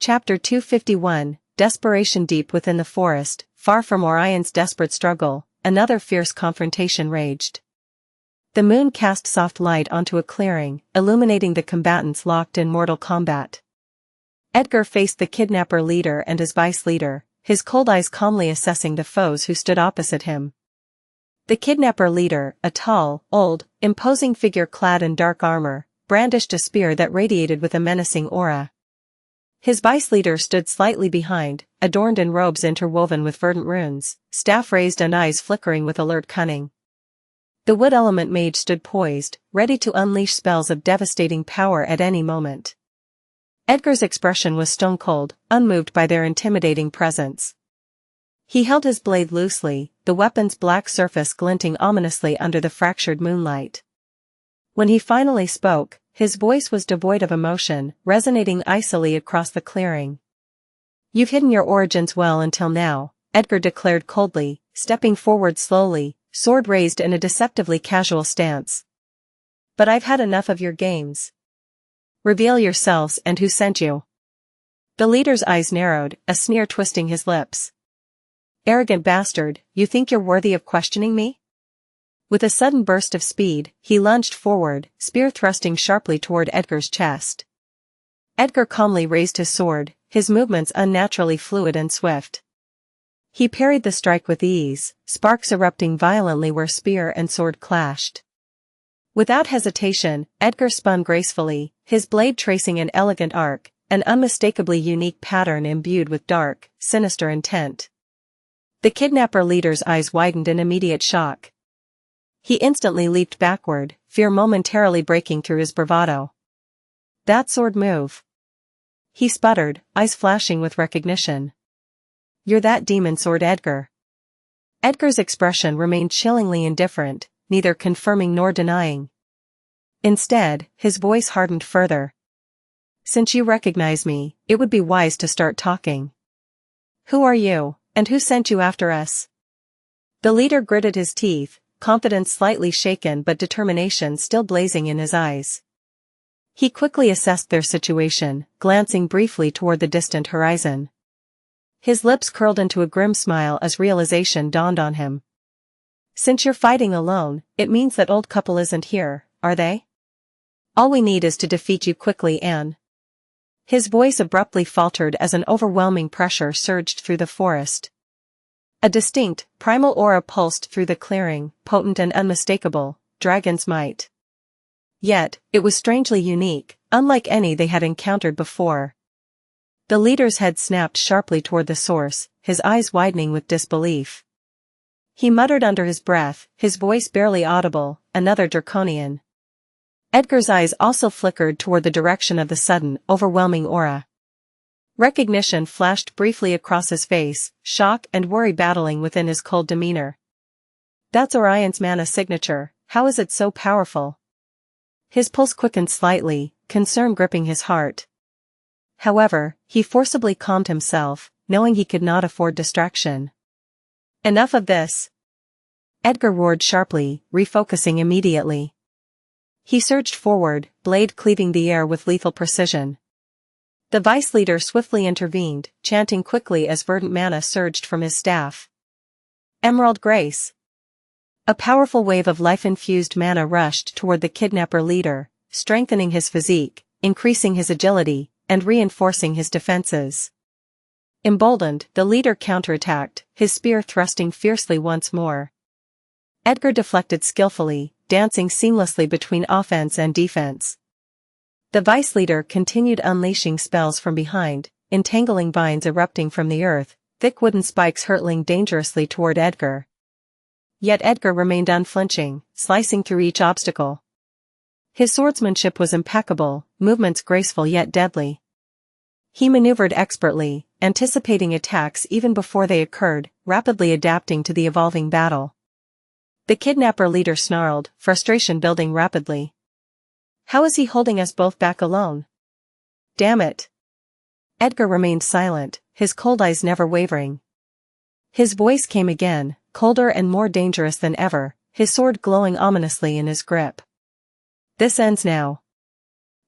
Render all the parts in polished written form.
Chapter 251, Desperation. Deep within the forest, far from Orion's desperate struggle, another fierce confrontation raged. The moon cast soft light onto a clearing, illuminating the combatants locked in mortal combat. Edgar faced the kidnapper leader and his vice leader, his cold eyes calmly assessing the foes who stood opposite him. The kidnapper leader, a tall, old, imposing figure clad in dark armor, brandished a spear that radiated with a menacing aura. His vice leader stood slightly behind, adorned in robes interwoven with verdant runes, staff raised and eyes flickering with alert cunning. The wood element mage stood poised, ready to unleash spells of devastating power at any moment. Edgar's expression was stone-cold, unmoved by their intimidating presence. He held his blade loosely, the weapon's black surface glinting ominously under the fractured moonlight. When he finally spoke, his voice was devoid of emotion, resonating icily across the clearing. "You've hidden your origins well until now," Edgar declared coldly, stepping forward slowly, sword raised in a deceptively casual stance. "But I've had enough of your games. Reveal yourselves and who sent you." The leader's eyes narrowed, a sneer twisting his lips. "Arrogant bastard, you think you're worthy of questioning me?" With a sudden burst of speed, he lunged forward, spear thrusting sharply toward Edgar's chest. Edgar calmly raised his sword, his movements unnaturally fluid and swift. He parried the strike with ease, sparks erupting violently where spear and sword clashed. Without hesitation, Edgar spun gracefully, his blade tracing an elegant arc, an unmistakably unique pattern imbued with dark, sinister intent. The kidnapper leader's eyes widened in immediate shock. He instantly leaped backward, fear momentarily breaking through his bravado. "That sword move," he sputtered, eyes flashing with recognition. "You're that demon sword Edgar." Edgar's expression remained chillingly indifferent, neither confirming nor denying. Instead, his voice hardened further. "Since you recognize me, it would be wise to start talking. Who are you, and who sent you after us?" The leader gritted his teeth, confidence slightly shaken but determination still blazing in his eyes. He quickly assessed their situation, glancing briefly toward the distant horizon. His lips curled into a grim smile as realization dawned on him. "Since you're fighting alone, it means that old couple isn't here, are they? All we need is to defeat you quickly and—" His voice abruptly faltered as an overwhelming pressure surged through the forest. A distinct, primal aura pulsed through the clearing, potent and unmistakable, dragon's might. Yet, it was strangely unique, unlike any they had encountered before. The leader's head snapped sharply toward the source, his eyes widening with disbelief. He muttered under his breath, his voice barely audible, "Another draconian." Edgar's eyes also flickered toward the direction of the sudden, overwhelming aura. Recognition flashed briefly across his face, shock and worry battling within his cold demeanor. "That's Orion's mana signature, how is it so powerful?" His pulse quickened slightly, concern gripping his heart. However, he forcibly calmed himself, knowing he could not afford distraction. "Enough of this!" Edgar roared sharply, refocusing immediately. He surged forward, blade cleaving the air with lethal precision. The vice leader swiftly intervened, chanting quickly as verdant mana surged from his staff. "Emerald Grace!" A powerful wave of life-infused mana rushed toward the kidnapper leader, strengthening his physique, increasing his agility, and reinforcing his defenses. Emboldened, the leader counterattacked, his spear thrusting fiercely once more. Edgar deflected skillfully, dancing seamlessly between offense and defense. The vice leader continued unleashing spells from behind, entangling vines erupting from the earth, thick wooden spikes hurtling dangerously toward Edgar. Yet Edgar remained unflinching, slicing through each obstacle. His swordsmanship was impeccable, movements graceful yet deadly. He maneuvered expertly, anticipating attacks even before they occurred, rapidly adapting to the evolving battle. The kidnapper leader snarled, frustration building rapidly. "How is he holding us both back alone? Damn it!" Edgar remained silent, his cold eyes never wavering. His voice came again, colder and more dangerous than ever, his sword glowing ominously in his grip. "This ends now.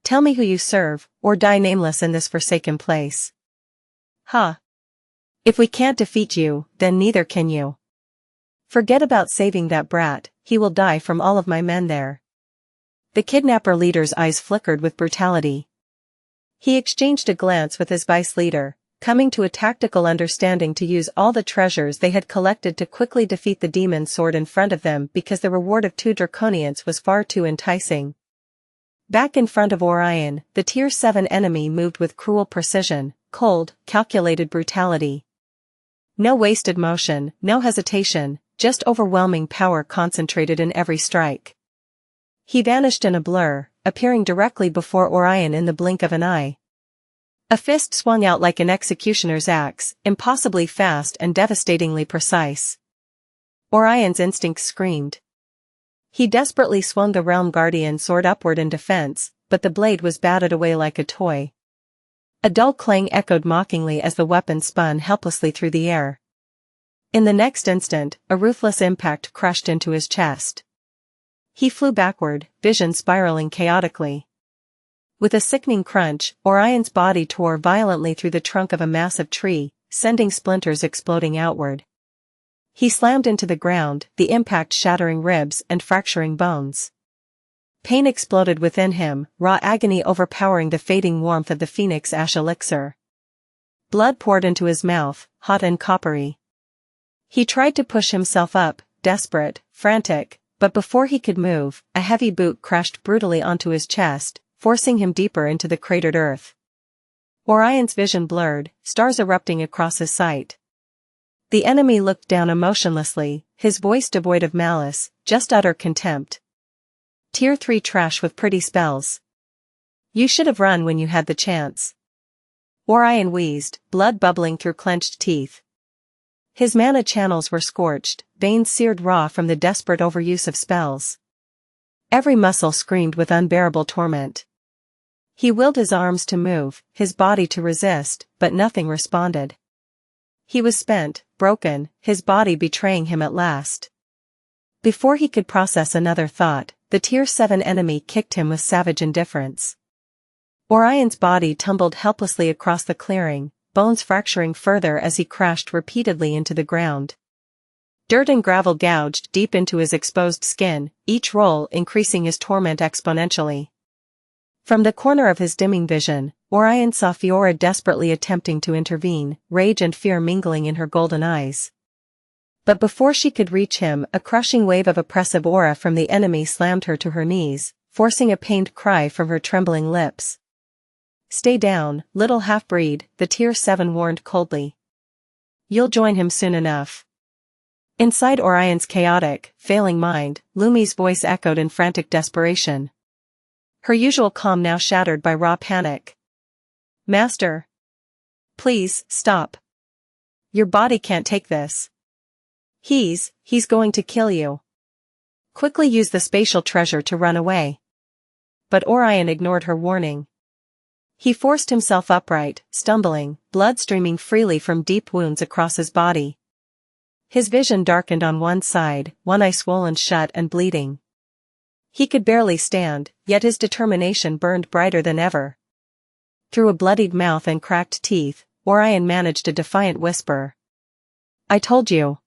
Tell me who you serve, or die nameless in this forsaken place." Huh. If we can't defeat you, then neither can you. Forget about saving that brat, he will die from all of my men there. The kidnapper leader's eyes flickered with brutality. He exchanged a glance with his vice leader, coming to a tactical understanding to use all the treasures they had collected to quickly defeat the demon sword in front of them because the reward of 2 draconians was far too enticing. Back in front of Orion, the Tier 7 enemy moved with cruel precision, cold, calculated brutality. No wasted motion, no hesitation, just overwhelming power concentrated in every strike. He vanished in a blur, appearing directly before Orion in the blink of an eye. A fist swung out like an executioner's axe, impossibly fast and devastatingly precise. Orion's instincts screamed. He desperately swung the Realm Guardian sword upward in defense, but the blade was batted away like a toy. A dull clang echoed mockingly as the weapon spun helplessly through the air. In the next instant, a ruthless impact crushed into his chest. He flew backward, vision spiraling chaotically. With a sickening crunch, Orion's body tore violently through the trunk of a massive tree, sending splinters exploding outward. He slammed into the ground, the impact shattering ribs and fracturing bones. Pain exploded within him, raw agony overpowering the fading warmth of the phoenix ash elixir. Blood poured into his mouth, hot and coppery. He tried to push himself up, desperate, frantic, but before he could move, a heavy boot crashed brutally onto his chest, forcing him deeper into the cratered earth. Orion's vision blurred, stars erupting across his sight. The enemy looked down emotionlessly, his voice devoid of malice, just utter contempt. Tier 3 trash with pretty spells. You should have run when you had the chance. Orion wheezed, blood bubbling through clenched teeth. His mana channels were scorched, veins seared raw from the desperate overuse of spells. Every muscle screamed with unbearable torment. He willed his arms to move, his body to resist, but nothing responded. He was spent, broken, his body betraying him at last. Before he could process another thought, the Tier 7 enemy kicked him with savage indifference. Orion's body tumbled helplessly across the clearing, bones fracturing further as he crashed repeatedly into the ground. Dirt and gravel gouged deep into his exposed skin, each roll increasing his torment exponentially. From the corner of his dimming vision, Orion saw Fiora desperately attempting to intervene, rage and fear mingling in her golden eyes. But before she could reach him, a crushing wave of oppressive aura from the enemy slammed her to her knees, forcing a pained cry from her trembling lips. "Stay down, little half-breed," the Tier 7 warned coldly. "You'll join him soon enough." Inside Orion's chaotic, failing mind, Lumi's voice echoed in frantic desperation. Her usual calm now shattered by raw panic. "Master. Please, stop. Your body can't take this. He's going to kill you. Quickly use the spatial treasure to run away." But Orion ignored her warning. He forced himself upright, stumbling, blood streaming freely from deep wounds across his body. His vision darkened on one side, one eye swollen shut and bleeding. He could barely stand, yet his determination burned brighter than ever. Through a bloodied mouth and cracked teeth, Orion managed a defiant whisper. "I told you.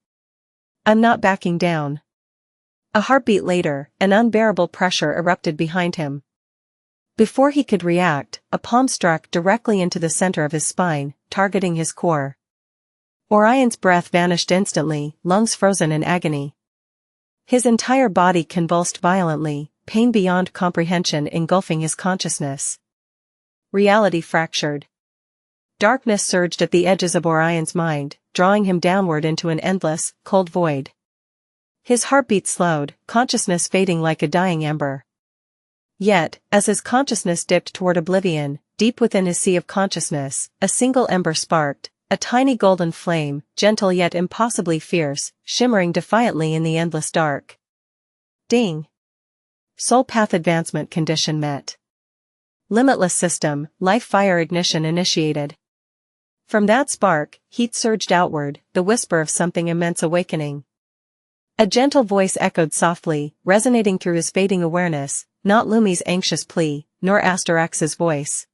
I'm not backing down." A heartbeat later, an unbearable pressure erupted behind him. Before he could react, a palm struck directly into the center of his spine, targeting his core. Orion's breath vanished instantly, lungs frozen in agony. His entire body convulsed violently, pain beyond comprehension engulfing his consciousness. Reality fractured. Darkness surged at the edges of Orion's mind, drawing him downward into an endless, cold void. His heartbeat slowed, consciousness fading like a dying ember. Yet, as his consciousness dipped toward oblivion, deep within his sea of consciousness, a single ember sparked, a tiny golden flame, gentle yet impossibly fierce, shimmering defiantly in the endless dark. Ding! Soul path advancement condition met. Limitless system, life fire ignition initiated. From that spark, heat surged outward, the whisper of something immense awakening. A gentle voice echoed softly, resonating through his fading awareness, not Lumi's anxious plea, nor Asterix's voice.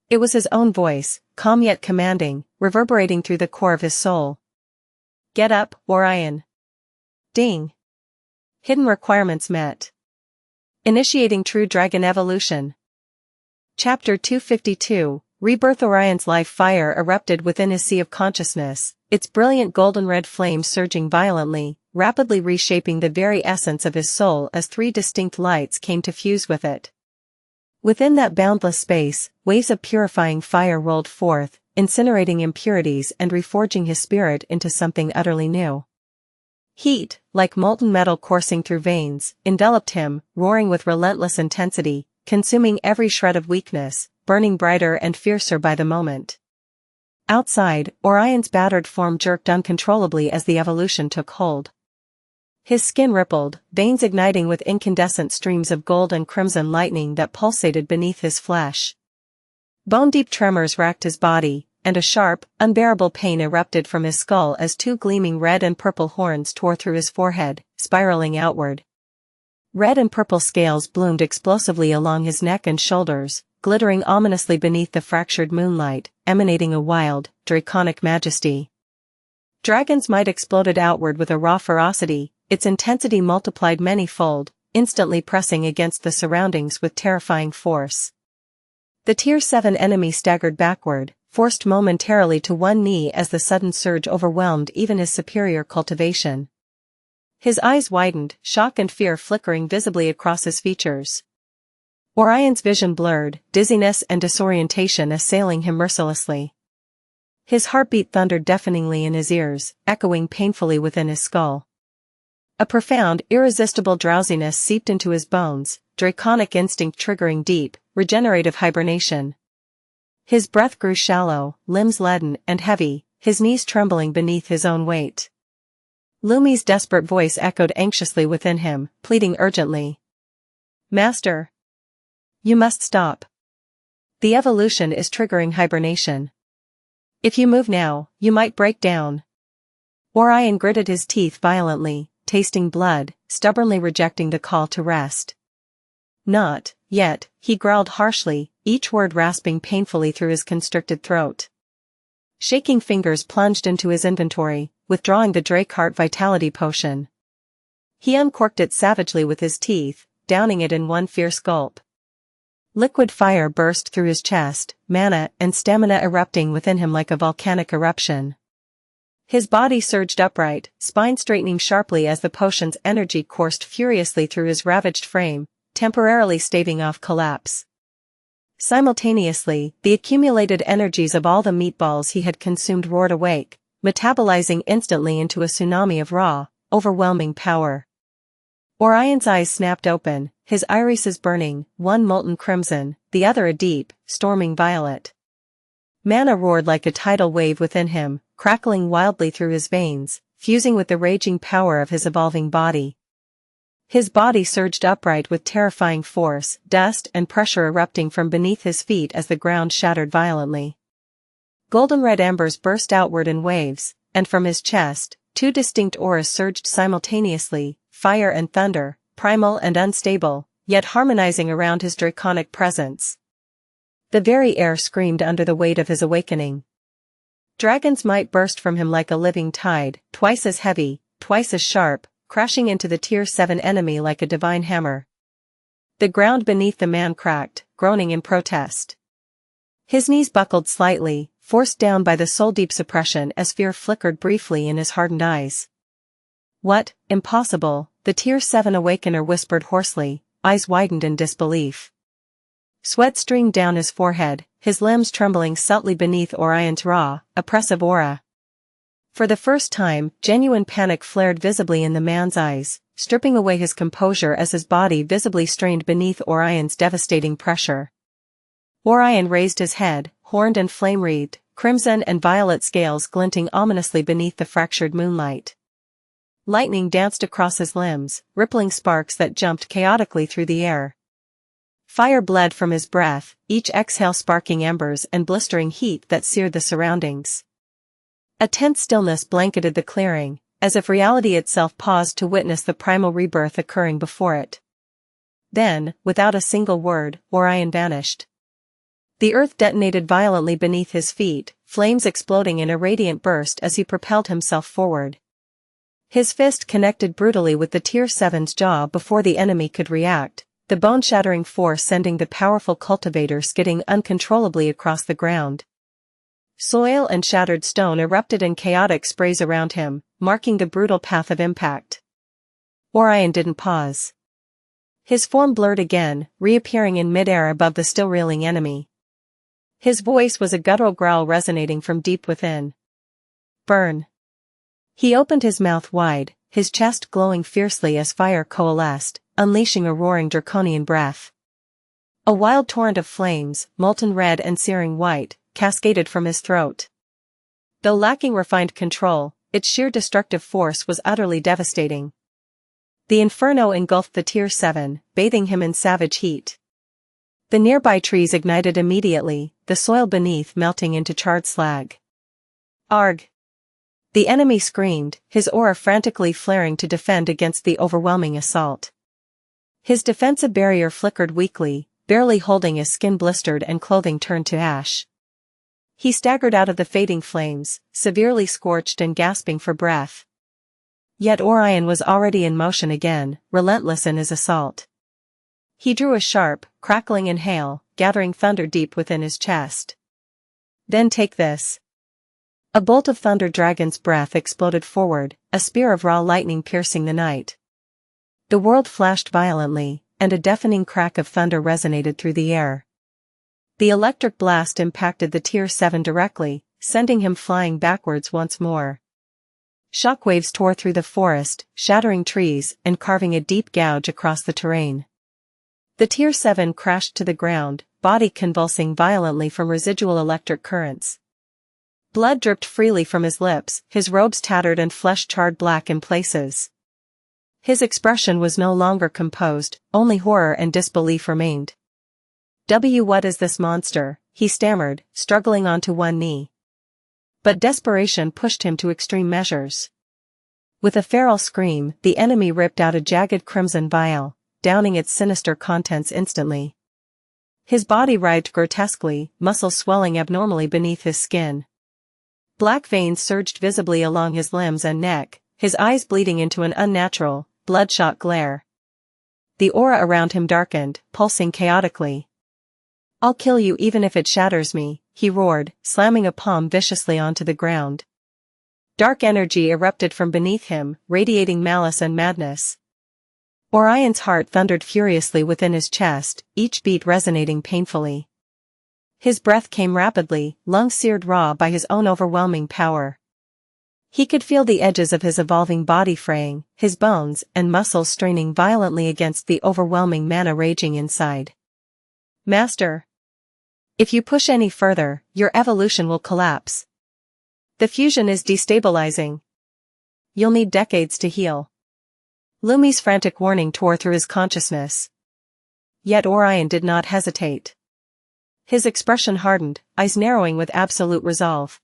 It was his own voice, calm yet commanding, reverberating through the core of his soul. Get up, Orion. Ding. Hidden requirements met. Initiating true dragon evolution. Chapter 252, Rebirth. Orion's life fire erupted within his sea of consciousness, its brilliant golden red flame surging violently, rapidly reshaping the very essence of his soul as three distinct lights came to fuse with it. Within that boundless space, waves of purifying fire rolled forth, incinerating impurities and reforging his spirit into something utterly new. Heat, like molten metal coursing through veins, enveloped him, roaring with relentless intensity, consuming every shred of weakness, burning brighter and fiercer by the moment. Outside, Orion's battered form jerked uncontrollably as the evolution took hold. His skin rippled, veins igniting with incandescent streams of gold and crimson lightning that pulsated beneath his flesh. Bone-deep tremors racked his body, and a sharp, unbearable pain erupted from his skull as two gleaming red and purple horns tore through his forehead, spiraling outward. Red and purple scales bloomed explosively along his neck and shoulders, glittering ominously beneath the fractured moonlight, emanating a wild, draconic majesty. Dragon's might exploded outward with a raw ferocity, its intensity multiplied many-fold, instantly pressing against the surroundings with terrifying force. The Tier 7 enemy staggered backward, forced momentarily to one knee as the sudden surge overwhelmed even his superior cultivation. His eyes widened, shock and fear flickering visibly across his features. Orion's vision blurred, dizziness and disorientation assailing him mercilessly. His heartbeat thundered deafeningly in his ears, echoing painfully within his skull. A profound, irresistible drowsiness seeped into his bones, draconic instinct triggering deep, regenerative hibernation. His breath grew shallow, limbs leaden and heavy, his knees trembling beneath his own weight. Lumi's desperate voice echoed anxiously within him, pleading urgently. Master! You must stop. The evolution is triggering hibernation. If you move now, you might break down. Orion gritted his teeth violently, tasting blood, stubbornly rejecting the call to rest. Not yet, he growled harshly, each word rasping painfully through his constricted throat. Shaking fingers plunged into his inventory, withdrawing the Drakeheart vitality potion. He uncorked it savagely with his teeth, downing it in one fierce gulp. Liquid fire burst through his chest, mana and stamina erupting within him like a volcanic eruption. His body surged upright, spine straightening sharply as the potion's energy coursed furiously through his ravaged frame, temporarily staving off collapse. Simultaneously, the accumulated energies of all the meatballs he had consumed roared awake, metabolizing instantly into a tsunami of raw, overwhelming power. Orion's eyes snapped open, his irises burning, one molten crimson, the other a deep, storming violet. Mana roared like a tidal wave within him, crackling wildly through his veins, fusing with the raging power of his evolving body. His body surged upright with terrifying force, dust and pressure erupting from beneath his feet as the ground shattered violently. Golden red embers burst outward in waves, and from his chest, two distinct auras surged simultaneously, fire and thunder, primal and unstable, yet harmonizing around his draconic presence. The very air screamed under the weight of his awakening. Dragon's might burst from him like a living tide, twice as heavy, twice as sharp, crashing into the Tier 7 enemy like a divine hammer. The ground beneath the man cracked, groaning in protest. His knees buckled slightly, forced down by the soul-deep suppression as fear flickered briefly in his hardened eyes. What, impossible, the Tier 7 awakener whispered hoarsely, eyes widened in disbelief. Sweat streamed down his forehead, his limbs trembling subtly beneath Orion's raw, oppressive aura. For the first time, genuine panic flared visibly in the man's eyes, stripping away his composure as his body visibly strained beneath Orion's devastating pressure. Orion raised his head, horned and flame-wreathed, crimson and violet scales glinting ominously beneath the fractured moonlight. Lightning danced across his limbs, rippling sparks that jumped chaotically through the air. Fire bled from his breath, each exhale sparking embers and blistering heat that seared the surroundings. A tense stillness blanketed the clearing, as if reality itself paused to witness the primal rebirth occurring before it. Then, without a single word, Orion vanished. The earth detonated violently beneath his feet, flames exploding in a radiant burst as he propelled himself forward. His fist connected brutally with the Tier 7's jaw before the enemy could react, the bone-shattering force sending the powerful cultivator skidding uncontrollably across the ground. Soil and shattered stone erupted in chaotic sprays around him, marking the brutal path of impact. Orion didn't pause. His form blurred again, reappearing in midair above the still reeling enemy. His voice was a guttural growl resonating from deep within. Burn. He opened his mouth wide, his chest glowing fiercely as fire coalesced, unleashing a roaring draconian breath. A wild torrent of flames, molten red and searing white, cascaded from his throat. Though lacking refined control, its sheer destructive force was utterly devastating. The inferno engulfed the Tier 7, bathing him in savage heat. The nearby trees ignited immediately, the soil beneath melting into charred slag. Arg! The enemy screamed, his aura frantically flaring to defend against the overwhelming assault. His defensive barrier flickered weakly, barely holding his skin blistered and clothing turned to ash. He staggered out of the fading flames, severely scorched and gasping for breath. Yet Orion was already in motion again, relentless in his assault. He drew a sharp, crackling inhale, gathering thunder deep within his chest. Then take this. A bolt of thunder dragon's breath exploded forward, a spear of raw lightning piercing the night. The world flashed violently, and a deafening crack of thunder resonated through the air. The electric blast impacted the Tier 7 directly, sending him flying backwards once more. Shockwaves tore through the forest, shattering trees and carving a deep gouge across the terrain. The Tier 7 crashed to the ground, body convulsing violently from residual electric currents. Blood dripped freely from his lips, his robes tattered and flesh charred black in places. His expression was no longer composed, only horror and disbelief remained. What is this monster? He stammered, struggling onto one knee. But desperation pushed him to extreme measures. With a feral scream, the enemy ripped out a jagged crimson vial, downing its sinister contents instantly. His body writhed grotesquely, muscles swelling abnormally beneath his skin. Black veins surged visibly along his limbs and neck, his eyes bleeding into an unnatural, bloodshot glare. The aura around him darkened, pulsing chaotically. I'll kill you even if it shatters me, he roared, slamming a palm viciously onto the ground. Dark energy erupted from beneath him, radiating malice and madness. Orion's heart thundered furiously within his chest, each beat resonating painfully. His breath came rapidly, lungs seared raw by his own overwhelming power. He could feel the edges of his evolving body fraying, his bones and muscles straining violently against the overwhelming mana raging inside. Master! If you push any further, your evolution will collapse. The fusion is destabilizing. You'll need decades to heal. Lumi's frantic warning tore through his consciousness. Yet Orion did not hesitate. His expression hardened, eyes narrowing with absolute resolve.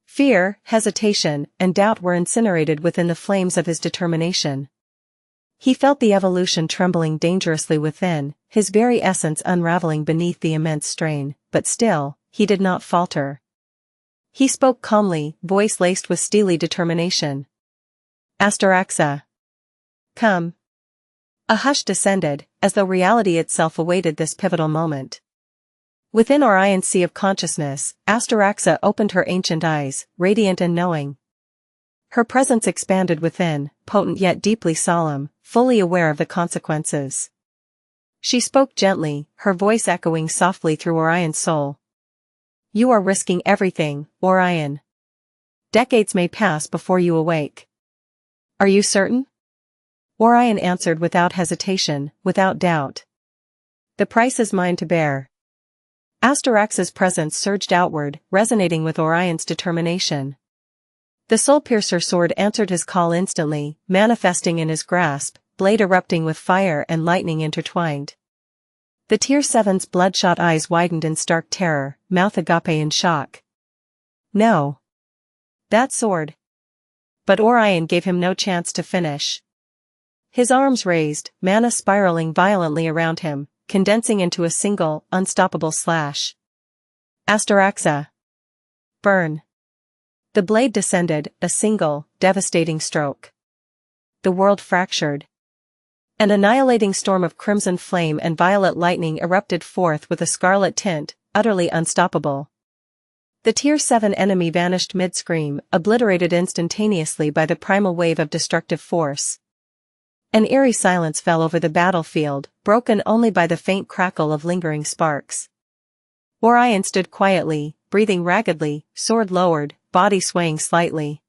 Fear, hesitation, and doubt were incinerated within the flames of his determination. He felt the evolution trembling dangerously within, his very essence unraveling beneath the immense strain, but still, he did not falter. He spoke calmly, voice laced with steely determination. Xianxia. Come. A hush descended, as though reality itself awaited this pivotal moment. Within Orion's sea of consciousness, Xianxia opened her ancient eyes, radiant and knowing. Her presence expanded within, potent yet deeply solemn, fully aware of the consequences. She spoke gently, her voice echoing softly through Orion's soul. You are risking everything, Orion. Decades may pass before you awake. Are you certain? Orion answered without hesitation, without doubt. The price is mine to bear. Xianxia's presence surged outward, resonating with Orion's determination. The soul-piercer sword answered his call instantly, manifesting in his grasp, blade erupting with fire and lightning intertwined. The Tier 7's bloodshot eyes widened in stark terror, mouth agape in shock. No. That sword. But Orion gave him no chance to finish. His arms raised, mana spiraling violently around him, condensing into a single, unstoppable slash. Astaraxa. Burn. The blade descended, a single, devastating stroke. The world fractured. An annihilating storm of crimson flame and violet lightning erupted forth with a scarlet tint, utterly unstoppable. The Tier 7 enemy vanished mid-scream, obliterated instantaneously by the primal wave of destructive force. An eerie silence fell over the battlefield, broken only by the faint crackle of lingering sparks. Orion stood quietly, breathing raggedly, sword lowered, body swaying slightly.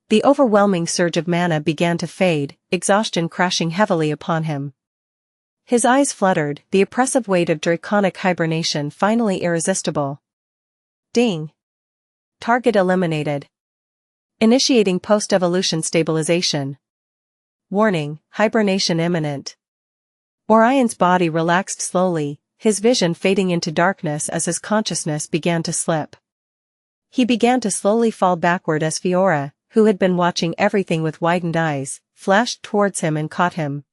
The overwhelming surge of mana began to fade, exhaustion crashing heavily upon him. His eyes fluttered, the oppressive weight of draconic hibernation finally irresistible. Ding. Target eliminated. Initiating post-evolution stabilization. Warning, hibernation imminent. Orion's body relaxed slowly, his vision fading into darkness as his consciousness began to slip. He began to slowly fall backward as Fiora, who had been watching everything with widened eyes, flashed towards him and caught him.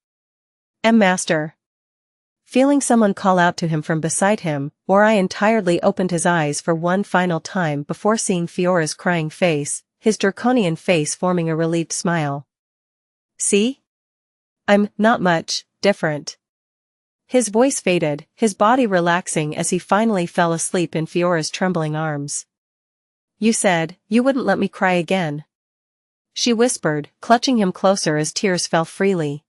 Master. Feeling someone call out to him from beside him, Orion tiredly opened his eyes for one final time before seeing Fiora's crying face, his draconian face forming a relieved smile. See? I'm not much different. His voice faded, his body relaxing as he finally fell asleep in Fiora's trembling arms. You said you wouldn't let me cry again. She whispered, clutching him closer as tears fell freely.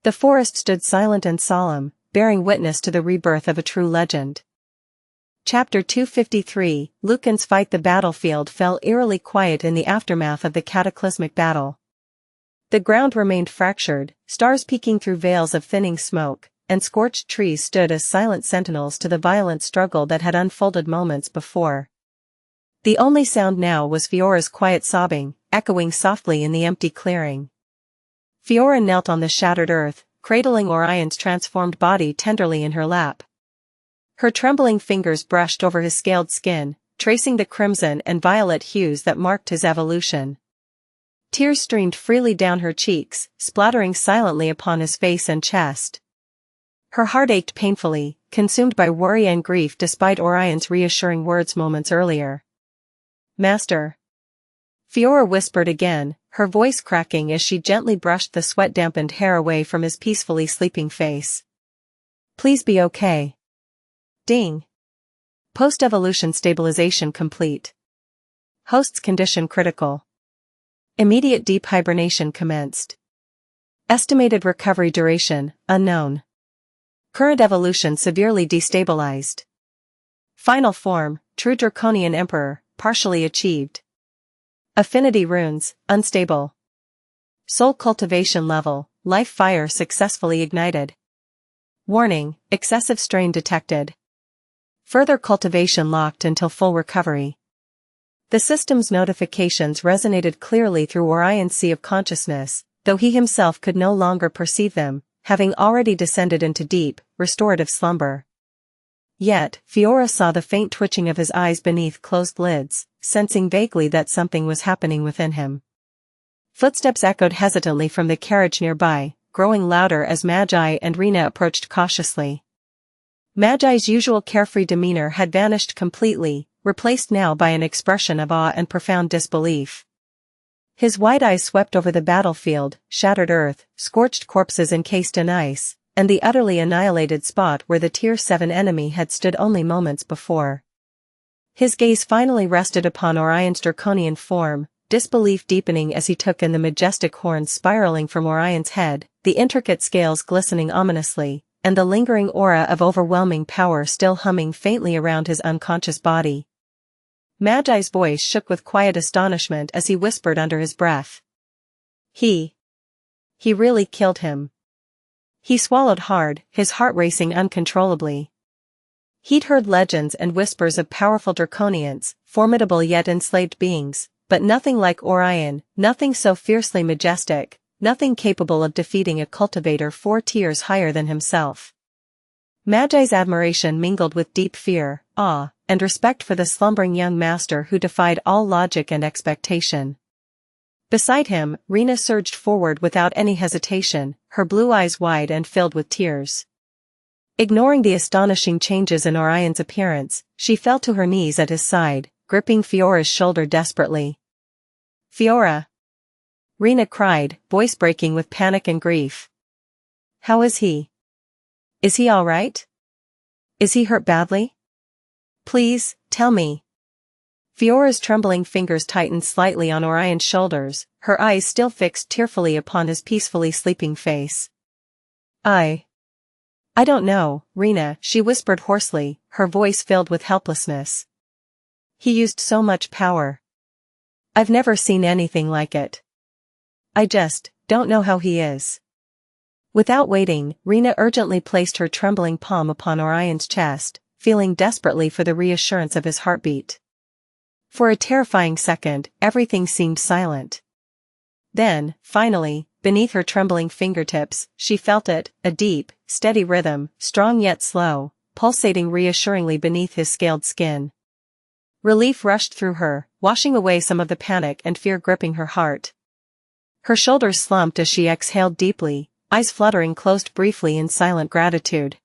The forest stood silent and solemn, bearing witness to the rebirth of a true legend. Chapter 253, Lucan's fight. The battlefield fell eerily quiet in the aftermath of the cataclysmic battle. The ground remained fractured, stars peeking through veils of thinning smoke, and scorched trees stood as silent sentinels to the violent struggle that had unfolded moments before. The only sound now was Fiora's quiet sobbing, echoing softly in the empty clearing. Fiora knelt on the shattered earth, cradling Orion's transformed body tenderly in her lap. Her trembling fingers brushed over his scaled skin, tracing the crimson and violet hues that marked his evolution. Tears streamed freely down her cheeks, splattering silently upon his face and chest. Her heart ached painfully, consumed by worry and grief despite Orion's reassuring words moments earlier. Master. Fiora whispered again, her voice cracking as she gently brushed the sweat-dampened hair away from his peacefully sleeping face. Please be okay. Ding. Post-evolution stabilization complete. Host's condition critical. Immediate deep hibernation commenced. Estimated recovery duration, unknown. Current evolution severely destabilized. Final form, true draconian emperor, partially achieved. Affinity runes, unstable. Soul cultivation level, life fire successfully ignited. Warning, excessive strain detected. Further cultivation locked until full recovery. The system's notifications resonated clearly through Orion's sea of consciousness, though he himself could no longer perceive them, having already descended into deep, restorative slumber. Yet, Fiora saw the faint twitching of his eyes beneath closed lids, sensing vaguely that something was happening within him. Footsteps echoed hesitantly from the carriage nearby, growing louder as Magi and Rena approached cautiously. Magi's usual carefree demeanor had vanished completely, replaced now by an expression of awe and profound disbelief. His wide eyes swept over the battlefield, shattered earth, scorched corpses encased in ice, and the utterly annihilated spot where the Tier 7 enemy had stood only moments before. His gaze finally rested upon Orion's draconian form, disbelief deepening as he took in the majestic horns spiraling from Orion's head, the intricate scales glistening ominously, and the lingering aura of overwhelming power still humming faintly around his unconscious body. Magi's voice shook with quiet astonishment as he whispered under his breath. He really killed him. He swallowed hard, his heart racing uncontrollably. He'd heard legends and whispers of powerful draconians, formidable yet enslaved beings, but nothing like Orion, nothing so fiercely majestic, nothing capable of defeating a cultivator 4 tiers higher than himself. Magi's admiration mingled with deep fear, awe, and respect for the slumbering young master who defied all logic and expectation. Beside him, Rena surged forward without any hesitation, her blue eyes wide and filled with tears. Ignoring the astonishing changes in Orion's appearance, she fell to her knees at his side, gripping Fiora's shoulder desperately. "Fiora!" Rena cried, voice breaking with panic and grief. "How is he? Is he all right? Is he hurt badly? Please, tell me." Fiora's trembling fingers tightened slightly on Orion's shoulders, her eyes still fixed tearfully upon his peacefully sleeping face. I don't know, Rena," she whispered hoarsely, her voice filled with helplessness. "He used so much power. I've never seen anything like it. I just don't know how he is." Without waiting, Rena urgently placed her trembling palm upon Orion's chest, feeling desperately for the reassurance of his heartbeat. For a terrifying second, everything seemed silent. Then, finally, beneath her trembling fingertips, she felt it, a deep, steady rhythm, strong yet slow, pulsating reassuringly beneath his scaled skin. Relief rushed through her, washing away some of the panic and fear gripping her heart. Her shoulders slumped as she exhaled deeply, eyes fluttering closed briefly in silent gratitude.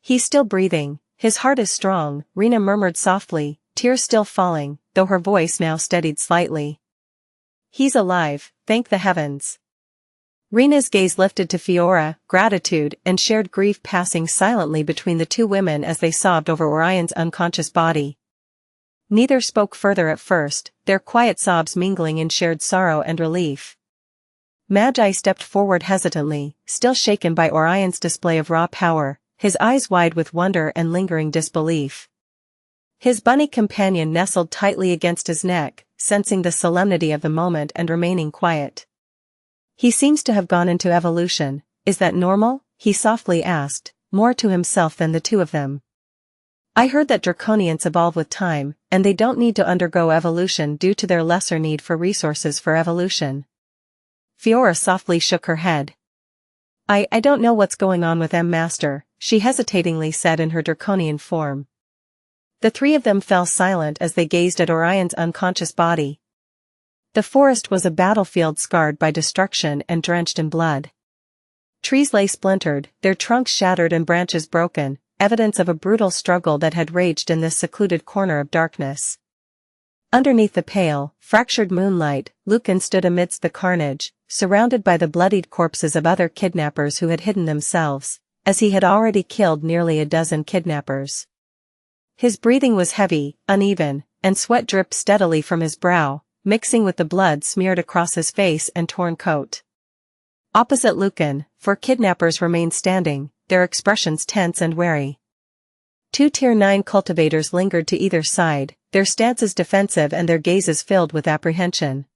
"He's still breathing, his heart is strong," Rena murmured softly, tears still falling, though her voice now steadied slightly. "He's alive, thank the heavens." Rena's gaze lifted to Fiora, gratitude and shared grief passing silently between the two women as they sobbed over Orion's unconscious body. Neither spoke further at first, their quiet sobs mingling in shared sorrow and relief. Magi stepped forward hesitantly, still shaken by Orion's display of raw power, his eyes wide with wonder and lingering disbelief. His bunny companion nestled tightly against his neck, sensing the solemnity of the moment and remaining quiet. "He seems to have gone into evolution, is that normal?" he softly asked, more to himself than the two of them. "I heard that draconians evolve with time, and they don't need to undergo evolution due to their lesser need for resources for evolution." Fiora softly shook her head. I don't know what's going on with Master," she hesitatingly said in her draconian form. The three of them fell silent as they gazed at Orion's unconscious body. The forest was a battlefield scarred by destruction and drenched in blood. Trees lay splintered, their trunks shattered and branches broken, evidence of a brutal struggle that had raged in this secluded corner of darkness. Underneath the pale, fractured moonlight, Lucan stood amidst the carnage, surrounded by the bloodied corpses of other kidnappers who had hidden themselves, as he had already killed nearly a dozen kidnappers. His breathing was heavy, uneven, and sweat dripped steadily from his brow, mixing with the blood smeared across his face and torn coat. Opposite Lucan, 4 kidnappers remained standing, their expressions tense and wary. 2 Tier 9 cultivators lingered to either side, their stances defensive and their gazes filled with apprehension.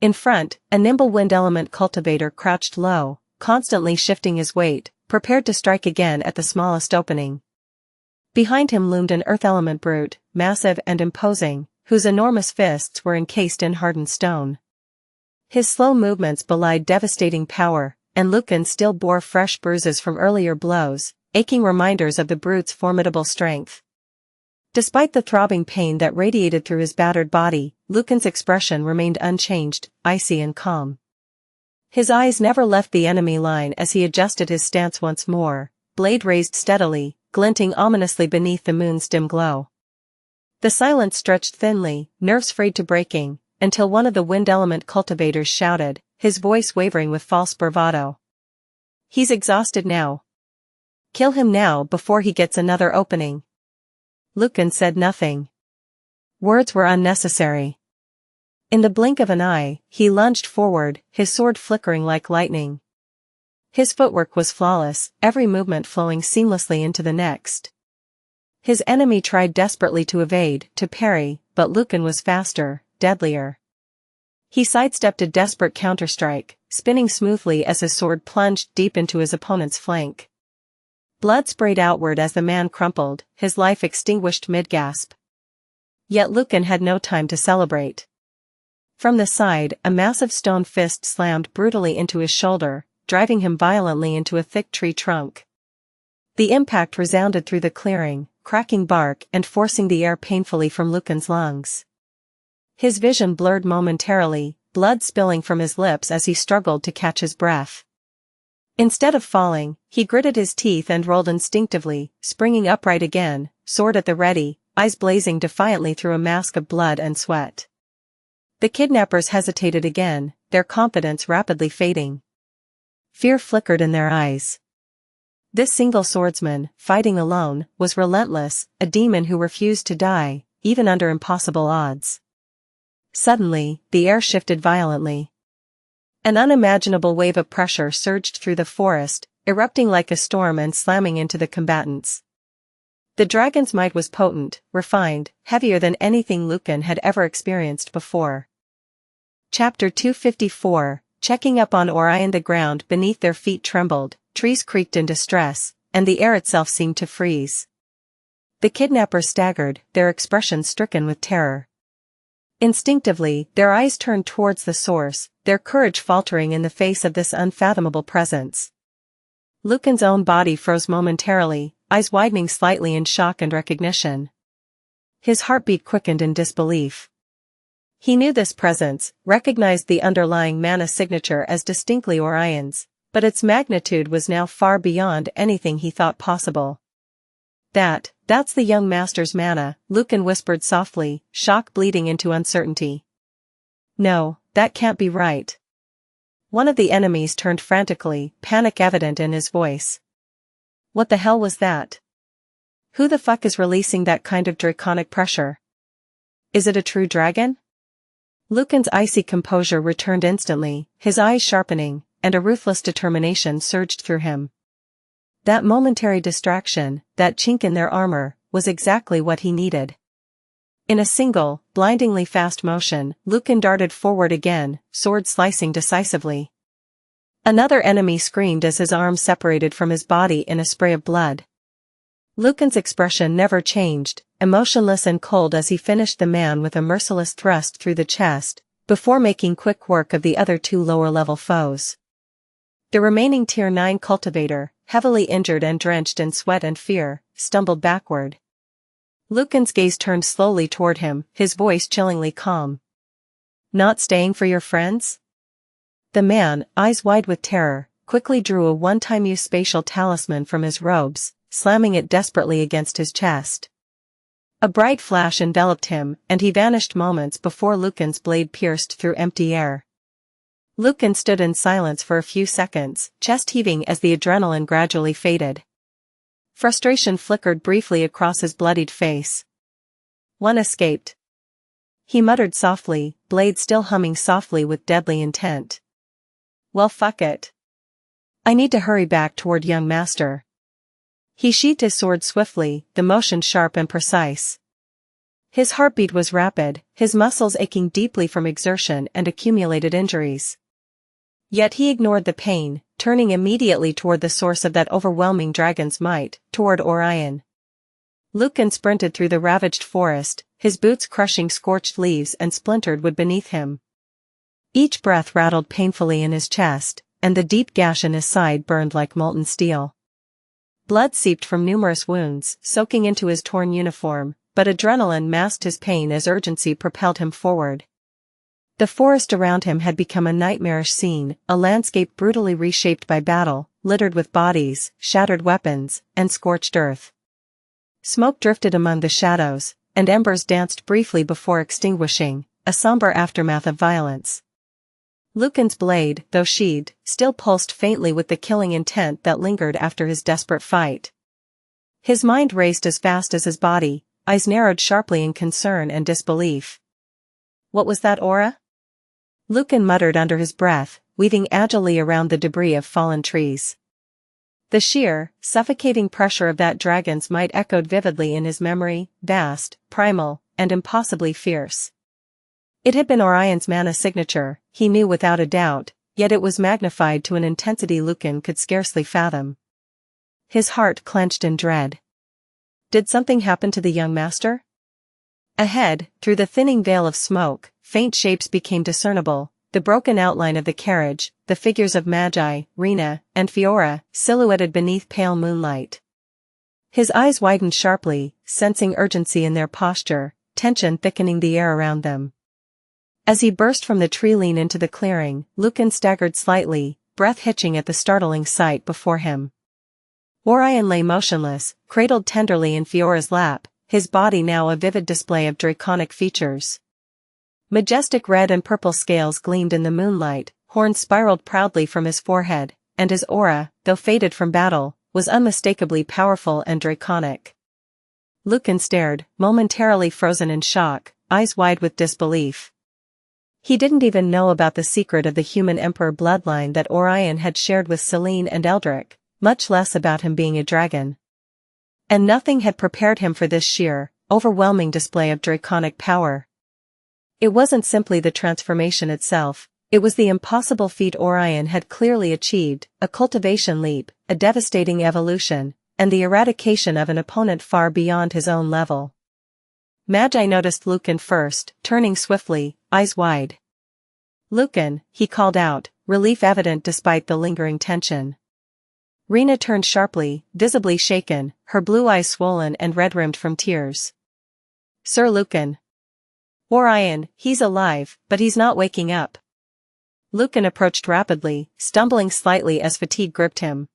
In front, a nimble wind element cultivator crouched low, constantly shifting his weight, prepared to strike again at the smallest opening. Behind him loomed an earth element brute, massive and imposing, whose enormous fists were encased in hardened stone. His slow movements belied devastating power, and Lucan still bore fresh bruises from earlier blows, aching reminders of the brute's formidable strength. Despite the throbbing pain that radiated through his battered body, Lucan's expression remained unchanged, icy and calm. His eyes never left the enemy line as he adjusted his stance once more, blade raised steadily, glinting ominously beneath the moon's dim glow. The silence stretched thinly, nerves frayed to breaking, until one of the wind element cultivators shouted, his voice wavering with false bravado. "He's exhausted now. Kill him now before he gets another opening." Lucan said nothing. Words were unnecessary. In the blink of an eye, he lunged forward, his sword flickering like lightning. His footwork was flawless, every movement flowing seamlessly into the next. His enemy tried desperately to evade, to parry, but Lucan was faster, deadlier. He sidestepped a desperate counterstrike, spinning smoothly as his sword plunged deep into his opponent's flank. Blood sprayed outward as the man crumpled, his life extinguished mid-gasp. Yet Lucan had no time to celebrate. From the side, a massive stone fist slammed brutally into his shoulder, driving him violently into a thick tree trunk. The impact resounded through the clearing, cracking bark and forcing the air painfully from Lucan's lungs. His vision blurred momentarily, blood spilling from his lips as he struggled to catch his breath. Instead of falling, he gritted his teeth and rolled instinctively, springing upright again, sword at the ready, eyes blazing defiantly through a mask of blood and sweat. The kidnappers hesitated again, their confidence rapidly fading. Fear flickered in their eyes. This single swordsman, fighting alone, was relentless, a demon who refused to die, even under impossible odds. Suddenly, the air shifted violently. An unimaginable wave of pressure surged through the forest, erupting like a storm and slamming into the combatants. The dragon's might was potent, refined, heavier than anything Lucan had ever experienced before. Chapter 254, Checking up on Orion. The ground beneath their feet trembled, trees creaked in distress, and the air itself seemed to freeze. The kidnappers staggered, their expressions stricken with terror. Instinctively, their eyes turned towards the source, their courage faltering in the face of this unfathomable presence. Lucan's own body froze momentarily, eyes widening slightly in shock and recognition. His heartbeat quickened in disbelief. He knew this presence, recognized the underlying mana signature as distinctly Orion's, but its magnitude was now far beyond anything he thought possible. That's the young master's mana, Lucan whispered softly, shock bleeding into uncertainty. No, that can't be right. One of the enemies turned frantically, panic evident in his voice. What the hell was that? Who the fuck is releasing that kind of draconic pressure? Is it a true dragon? Lucan's icy composure returned instantly, his eyes sharpening, and a ruthless determination surged through him. That momentary distraction, that chink in their armor, was exactly what he needed. In a single, blindingly fast motion, Lucan darted forward again, sword slicing decisively. Another enemy screamed as his arms separated from his body in a spray of blood. Lucan's expression never changed, emotionless and cold as he finished the man with a merciless thrust through the chest, before making quick work of the other two lower-level foes. The remaining Tier 9 cultivator, heavily injured and drenched in sweat and fear, stumbled backward. Lucan's gaze turned slowly toward him, his voice chillingly calm. Not staying for your friends? The man, eyes wide with terror, quickly drew a one-time-use spatial talisman from his robes, slamming it desperately against his chest. A bright flash enveloped him, and he vanished moments before Lucan's blade pierced through empty air. Lucan stood in silence for a few seconds, chest heaving as the adrenaline gradually faded. Frustration flickered briefly across his bloodied face. One escaped. He muttered softly, blade still humming softly with deadly intent. Well, fuck it. I need to hurry back toward young master. He sheathed his sword swiftly, the motion sharp and precise. His heartbeat was rapid, his muscles aching deeply from exertion and accumulated injuries. Yet he ignored the pain, turning immediately toward the source of that overwhelming dragon's might, toward Orion. Lucan sprinted through the ravaged forest, his boots crushing scorched leaves and splintered wood beneath him. Each breath rattled painfully in his chest, and the deep gash in his side burned like molten steel. Blood seeped from numerous wounds, soaking into his torn uniform, but adrenaline masked his pain as urgency propelled him forward. The forest around him had become a nightmarish scene, a landscape brutally reshaped by battle, littered with bodies, shattered weapons, and scorched earth. Smoke drifted among the shadows, and embers danced briefly before extinguishing, a somber aftermath of violence. Lucan's blade, though sheathed, still pulsed faintly with the killing intent that lingered after his desperate fight. His mind raced as fast as his body, eyes narrowed sharply in concern and disbelief. What was that aura? Lucan muttered under his breath, weaving agilely around the debris of fallen trees. The sheer, suffocating pressure of that dragon's might echoed vividly in his memory, vast, primal, and impossibly fierce. It had been Orion's mana signature, he knew without a doubt, yet it was magnified to an intensity Lucan could scarcely fathom. His heart clenched in dread. Did something happen to the young master? Ahead, through the thinning veil of smoke, faint shapes became discernible, the broken outline of the carriage, the figures of Magi, Rena, and Fiora, silhouetted beneath pale moonlight. His eyes widened sharply, sensing urgency in their posture, tension thickening the air around them. As he burst from the tree lean into the clearing, Lucan staggered slightly, breath hitching at the startling sight before him. Orion lay motionless, cradled tenderly in Fiora's lap, his body now a vivid display of draconic features. Majestic red and purple scales gleamed in the moonlight, horns spiraled proudly from his forehead, and his aura, though faded from battle, was unmistakably powerful and draconic. Lucan stared, momentarily frozen in shock, eyes wide with disbelief. He didn't even know about the secret of the human emperor bloodline that Orion had shared with Selene and Eldrick, much less about him being a dragon. And nothing had prepared him for this sheer, overwhelming display of draconic power. It wasn't simply the transformation itself, it was the impossible feat Orion had clearly achieved, a cultivation leap, a devastating evolution, and the eradication of an opponent far beyond his own level. Magi noticed Lucan first, turning swiftly, eyes wide. "Lucan," he called out, relief evident despite the lingering tension. Rena turned sharply, visibly shaken, her blue eyes swollen and red-rimmed from tears. "Sir Lucan." "Orion, he's alive, but he's not waking up." Lucan approached rapidly, stumbling slightly as fatigue gripped him.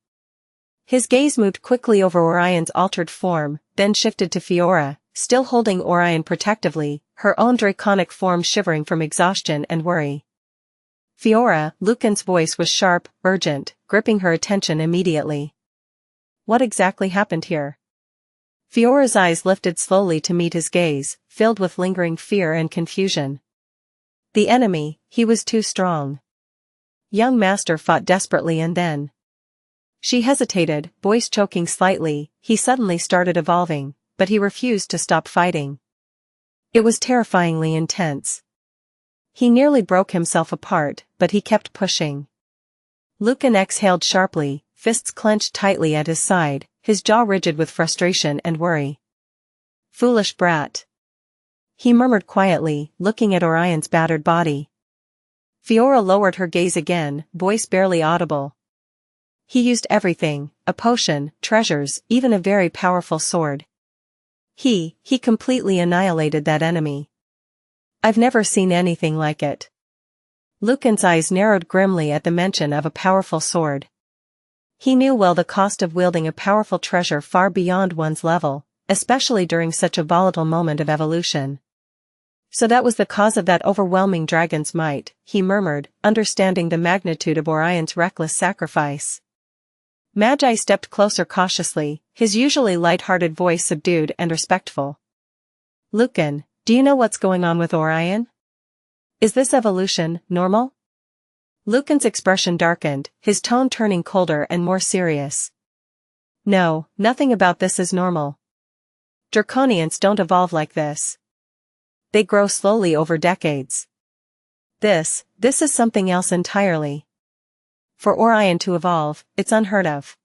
His gaze moved quickly over Orion's altered form, then shifted to Fiora, still holding Orion protectively, her own draconic form shivering from exhaustion and worry. "Fiora," Lucan's voice was sharp, urgent, gripping her attention immediately. "What exactly happened here?" Fiora's eyes lifted slowly to meet his gaze, filled with lingering fear and confusion. "The enemy, he was too strong. Young master fought desperately and then..." She hesitated, voice choking slightly. "He suddenly started evolving, but he refused to stop fighting. It was terrifyingly intense. He nearly broke himself apart, but he kept pushing." Lucan exhaled sharply, fists clenched tightly at his side, his jaw rigid with frustration and worry. "Foolish brat," he murmured quietly, looking at Orion's battered body. Fiora lowered her gaze again, voice barely audible. "He used everything, a potion, treasures, even a very powerful sword. He completely annihilated that enemy. I've never seen anything like it." Lucan's eyes narrowed grimly at the mention of a powerful sword. He knew well the cost of wielding a powerful treasure far beyond one's level, especially during such a volatile moment of evolution. "So that was the cause of that overwhelming dragon's might," he murmured, understanding the magnitude of Orion's reckless sacrifice. Magi stepped closer cautiously, his usually light-hearted voice subdued and respectful. "Lucan, do you know what's going on with Orion? Is this evolution normal?" Lucan's expression darkened, his tone turning colder and more serious. "No, nothing about this is normal. Draconians don't evolve like this. They grow slowly over decades. This is something else entirely. For Orion to evolve, it's unheard of.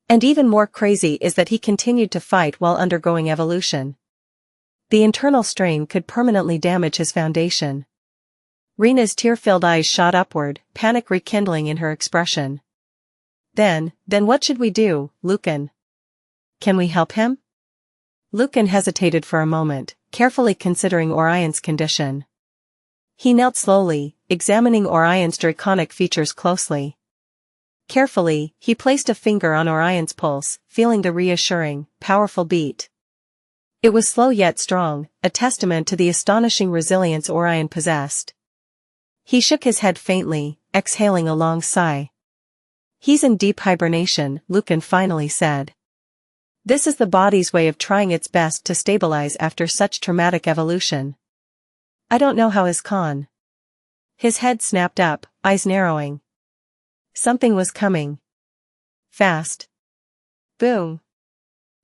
And even more crazy is that he continued to fight while undergoing evolution. The internal strain could permanently damage his foundation." Rena's tear-filled eyes shot upward, panic rekindling in her expression. Then what should we do, Lucan? Can we help him?" Lucan hesitated for a moment, carefully considering Orion's condition. He knelt slowly, examining Orion's draconic features closely. Carefully, he placed a finger on Orion's pulse, feeling the reassuring, powerful beat. It was slow yet strong, a testament to the astonishing resilience Orion possessed. He shook his head faintly, exhaling a long sigh. "He's in deep hibernation," Lucan finally said. "This is the body's way of trying its best to stabilize after such traumatic evolution. I don't know how his con." His head snapped up, eyes narrowing. Something was coming. Fast. Boom.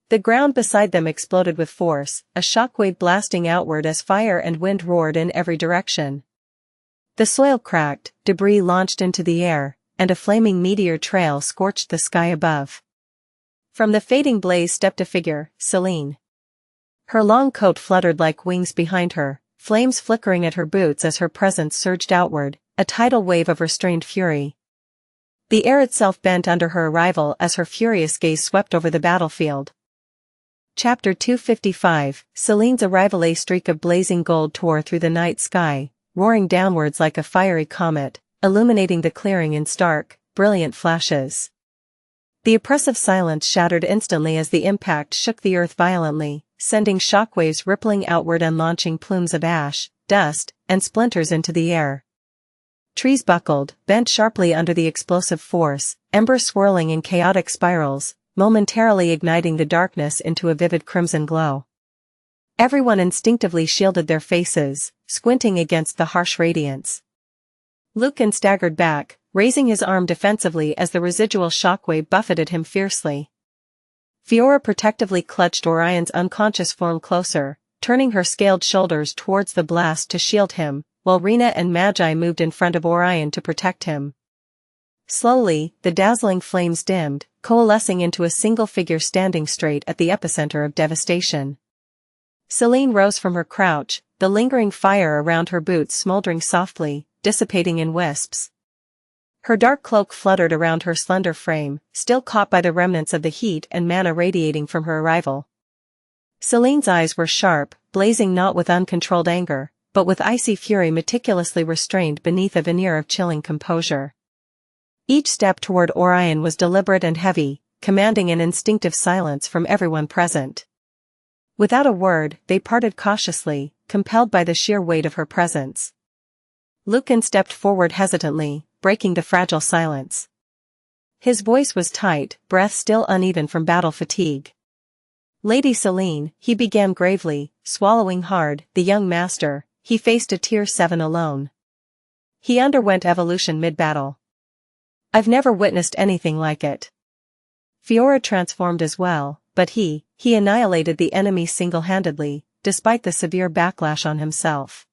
The ground beside them exploded with force, a shockwave blasting outward as fire and wind roared in every direction. The soil cracked, debris launched into the air, and a flaming meteor trail scorched the sky above. From the fading blaze stepped a figure, Selene. Her long coat fluttered like wings behind her, flames flickering at her boots as her presence surged outward, a tidal wave of restrained fury. The air itself bent under her arrival as her furious gaze swept over the battlefield. Chapter 255, Selene's arrival. A streak of blazing gold tore through the night sky, roaring downwards like a fiery comet, illuminating the clearing in stark, brilliant flashes. The oppressive silence shattered instantly as the impact shook the earth violently, sending shockwaves rippling outward and launching plumes of ash, dust, and splinters into the air. Trees buckled, bent sharply under the explosive force, embers swirling in chaotic spirals, momentarily igniting the darkness into a vivid crimson glow. Everyone instinctively shielded their faces, squinting against the harsh radiance. Lucan staggered back, raising his arm defensively as the residual shockwave buffeted him fiercely. Fiora protectively clutched Orion's unconscious form closer, turning her scaled shoulders towards the blast to shield him, while Rena and Magi moved in front of Orion to protect him. Slowly, the dazzling flames dimmed, coalescing into a single figure standing straight at the epicenter of devastation. Selene rose from her crouch, the lingering fire around her boots smoldering softly, dissipating in wisps. Her dark cloak fluttered around her slender frame, still caught by the remnants of the heat and mana radiating from her arrival. Selene's eyes were sharp, blazing not with uncontrolled anger, but with icy fury meticulously restrained beneath a veneer of chilling composure. Each step toward Orion was deliberate and heavy, commanding an instinctive silence from everyone present. Without a word, they parted cautiously, compelled by the sheer weight of her presence. Lucan stepped forward hesitantly, breaking the fragile silence. His voice was tight, breath still uneven from battle fatigue. "Lady Selene," he began gravely, swallowing hard, "the young master, he faced a tier 7 alone. He underwent evolution mid-battle. I've never witnessed anything like it. Fiora transformed as well, but he annihilated the enemy single-handedly, despite the severe backlash on himself."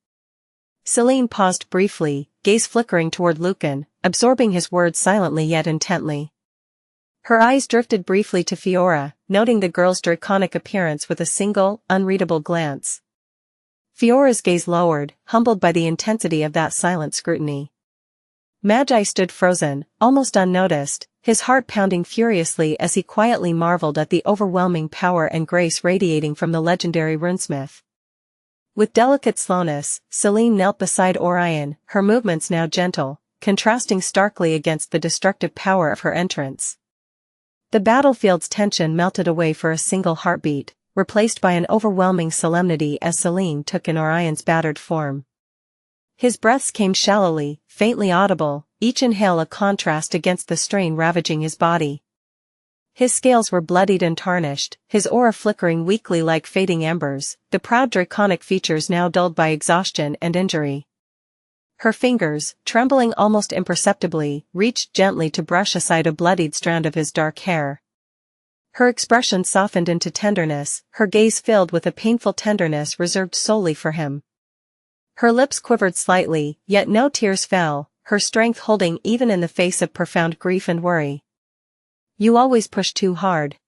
Selene paused briefly, gaze flickering toward Lucan, absorbing his words silently yet intently. Her eyes drifted briefly to Fiora, noting the girl's draconic appearance with a single, unreadable glance. Fiora's gaze lowered, humbled by the intensity of that silent scrutiny. Magi stood frozen, almost unnoticed, his heart pounding furiously as he quietly marveled at the overwhelming power and grace radiating from the legendary runesmith. With delicate slowness, Selene knelt beside Orion, her movements now gentle, contrasting starkly against the destructive power of her entrance. The battlefield's tension melted away for a single heartbeat, replaced by an overwhelming solemnity as Selene took in Orion's battered form. His breaths came shallowly, faintly audible, each inhale a contrast against the strain ravaging his body. His scales were bloodied and tarnished, his aura flickering weakly like fading embers, the proud draconic features now dulled by exhaustion and injury. Her fingers, trembling almost imperceptibly, reached gently to brush aside a bloodied strand of his dark hair. Her expression softened into tenderness, her gaze filled with a painful tenderness reserved solely for him. Her lips quivered slightly, yet no tears fell, her strength holding even in the face of profound grief and worry. "You always push too hard,"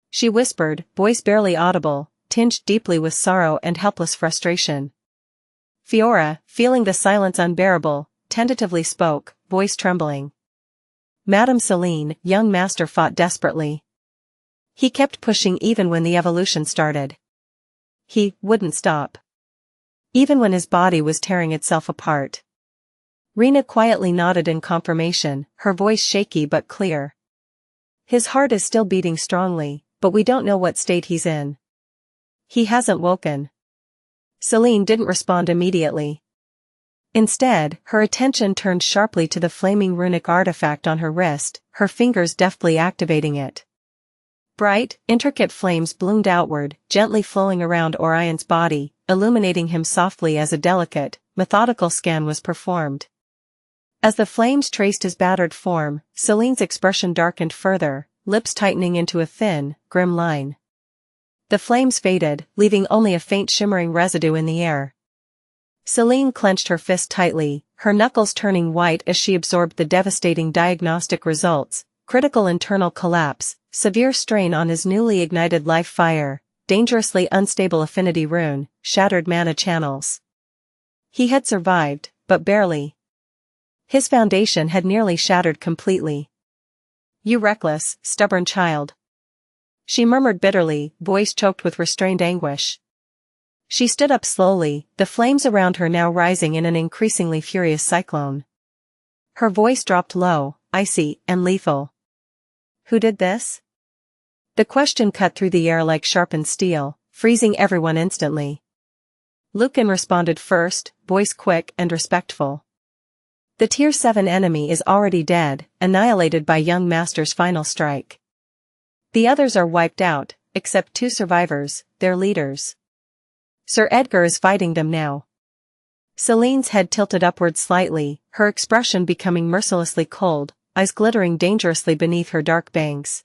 she whispered, voice barely audible, tinged deeply with sorrow and helpless frustration. Fiora, feeling the silence unbearable, tentatively spoke, voice trembling. "Madame Selene, young master fought desperately. He kept pushing even when the evolution started. He wouldn't stop. Even when his body was tearing itself apart." Rena quietly nodded in confirmation, her voice shaky but clear. "His heart is still beating strongly, but we don't know what state he's in. He hasn't woken." Selene didn't respond immediately. Instead, her attention turned sharply to the flaming runic artifact on her wrist, her fingers deftly activating it. Bright, intricate flames bloomed outward, gently flowing around Orion's body, illuminating him softly as a delicate, methodical scan was performed. As the flames traced his battered form, Selene's expression darkened further, lips tightening into a thin, grim line. The flames faded, leaving only a faint shimmering residue in the air. Selene clenched her fist tightly, her knuckles turning white as she absorbed the devastating diagnostic results: critical internal collapse, severe strain on his newly ignited life fire, dangerously unstable affinity rune, shattered mana channels. He had survived, but barely. His foundation had nearly shattered completely. "You reckless, stubborn child," she murmured bitterly, voice choked with restrained anguish. She stood up slowly, the flames around her now rising in an increasingly furious cyclone. Her voice dropped low, icy, and lethal. Who did this? The question cut through the air like sharpened steel, freezing everyone instantly. Lucan responded first, voice quick and respectful. The Tier 7 enemy is already dead, annihilated by young master's final strike. The others are wiped out, except 2 survivors, their leaders. Sir Edgar is fighting them now. Selene's head tilted upward slightly, her expression becoming mercilessly cold, eyes glittering dangerously beneath her dark bangs.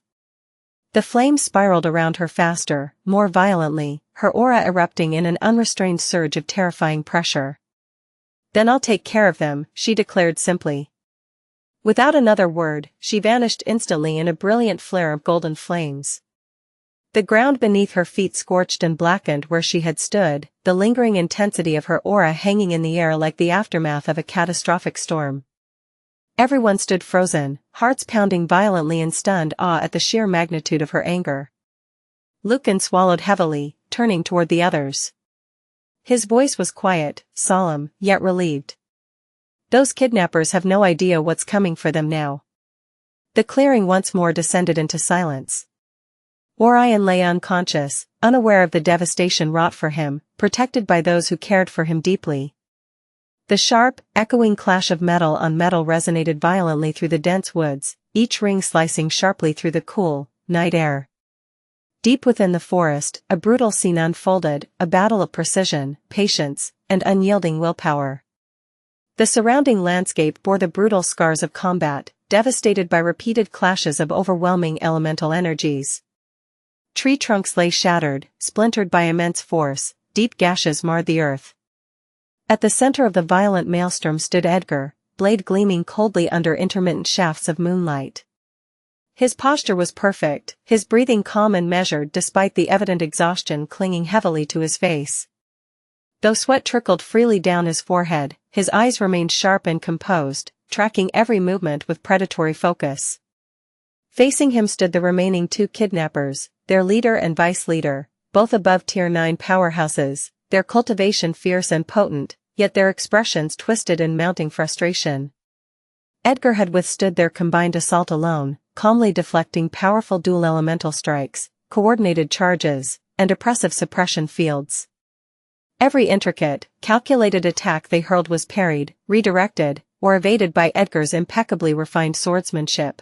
The flames spiraled around her faster, more violently, her aura erupting in an unrestrained surge of terrifying pressure. "Then I'll take care of them," she declared simply. Without another word, she vanished instantly in a brilliant flare of golden flames. The ground beneath her feet scorched and blackened where she had stood, the lingering intensity of her aura hanging in the air like the aftermath of a catastrophic storm. Everyone stood frozen, hearts pounding violently in stunned awe at the sheer magnitude of her anger. Lucan swallowed heavily, turning toward the others. His voice was quiet, solemn, yet relieved. "Those kidnappers have no idea what's coming for them now." The clearing once more descended into silence. Orion lay unconscious, unaware of the devastation wrought for him, protected by those who cared for him deeply. The sharp, echoing clash of metal on metal resonated violently through the dense woods, each ring slicing sharply through the cool, night air. Deep within the forest, a brutal scene unfolded, a battle of precision, patience, and unyielding willpower. The surrounding landscape bore the brutal scars of combat, devastated by repeated clashes of overwhelming elemental energies. Tree trunks lay shattered, splintered by immense force, deep gashes marred the earth. At the center of the violent maelstrom stood Edgar, blade gleaming coldly under intermittent shafts of moonlight. His posture was perfect, his breathing calm and measured despite the evident exhaustion clinging heavily to his face. Though sweat trickled freely down his forehead, his eyes remained sharp and composed, tracking every movement with predatory focus. Facing him stood the remaining 2 kidnappers, their leader and vice-leader, both above Tier 9 powerhouses, their cultivation fierce and potent, yet their expressions twisted in mounting frustration. Edgar had withstood their combined assault alone, calmly deflecting powerful dual elemental strikes, coordinated charges, and oppressive suppression fields. Every intricate, calculated attack they hurled was parried, redirected, or evaded by Edgar's impeccably refined swordsmanship.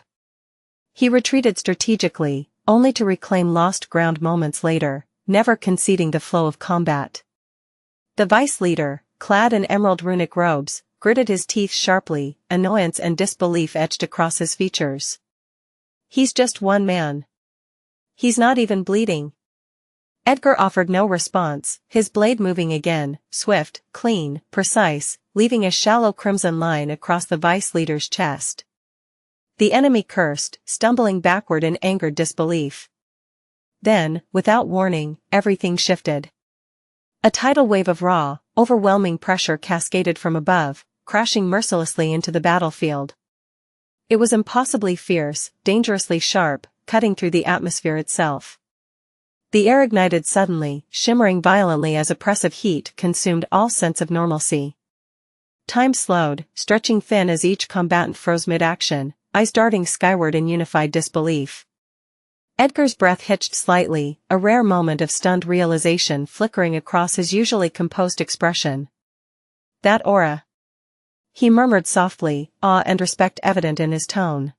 He retreated strategically, only to reclaim lost ground moments later, never conceding the flow of combat. The vice-leader, clad in emerald runic robes, gritted his teeth sharply, annoyance and disbelief etched across his features. "He's just one man. He's not even bleeding." Edgar offered no response, his blade moving again, swift, clean, precise, leaving a shallow crimson line across the vice-leader's chest. The enemy cursed, stumbling backward in angered disbelief. Then, without warning, everything shifted. A tidal wave of raw, overwhelming pressure cascaded from above, crashing mercilessly into the battlefield. It was impossibly fierce, dangerously sharp, cutting through the atmosphere itself. The air ignited suddenly, shimmering violently as oppressive heat consumed all sense of normalcy. Time slowed, stretching thin as each combatant froze mid-action, eyes darting skyward in unified disbelief. Edgar's breath hitched slightly, a rare moment of stunned realization flickering across his usually composed expression. "That aura," he murmured softly, awe and respect evident in his tone.